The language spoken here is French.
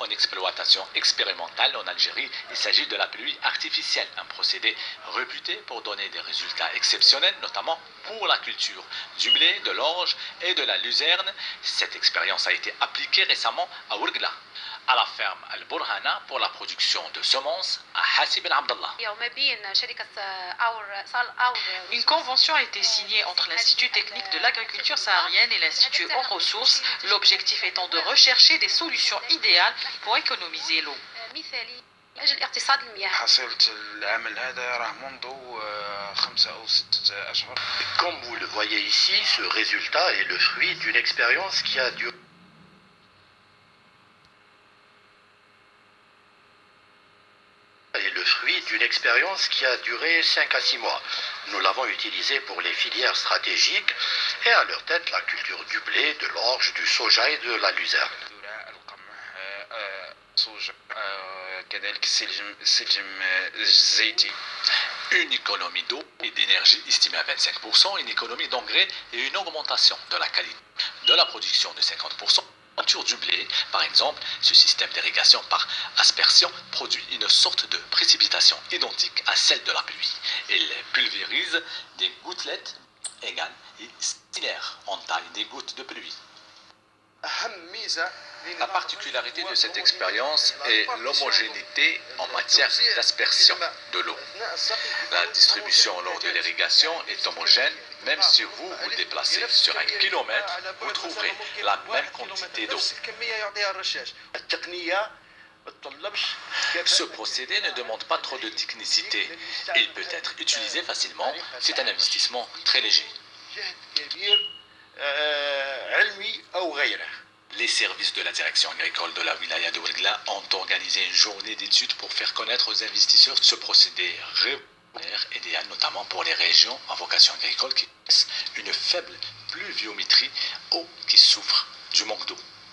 en exploitation expérimentale en Algérie. Il s'agit de la pluie artificielle, un procédé réputé pour donner des résultats exceptionnels, notamment pour la culture du blé, de l'orge et de la luzerne. Cette expérience a été appliquée récemment à Ouargla, à la ferme Al-Burhana pour la production de semences à Hassi Ben Abdallah. Une convention a été signée entre l'Institut technique de l'agriculture saharienne et l'Institut aux ressources, l'objectif étant de rechercher des solutions idéales pour économiser l'eau. Comme vous le voyez ici, ce résultat est le fruit d'une expérience qui a duré d'une expérience qui a duré 5 à 6 mois. Nous l'avons utilisé pour les filières stratégiques et à leur tête la culture du blé, de l'orge, du soja et de la luzerne. Une économie d'eau et d'énergie estimée à 25%, une économie d'engrais et une augmentation de la qualité de la production de 50%. Du blé, par exemple, ce système d'irrigation par aspersion produit une sorte de précipitation identique à celle de la pluie. Il pulvérise des gouttelettes égales et similaires en taille des gouttes de pluie. La particularité de cette expérience est l'homogénéité en matière d'aspersion de l'eau. La distribution lors de l'irrigation est homogène. Même si vous vous déplacez sur 1 kilomètre, vous trouverez la même quantité d'eau. Ce procédé ne demande pas trop de technicité. Il peut être utilisé facilement. C'est un investissement très léger. Les services de la direction agricole de la wilaya de Ouargla ont organisé une journée d'études pour faire connaître aux investisseurs ce procédé idéal notamment pour les régions à vocation agricole qui ont une faible pluviométrie ou qui souffrent du manque d'eau.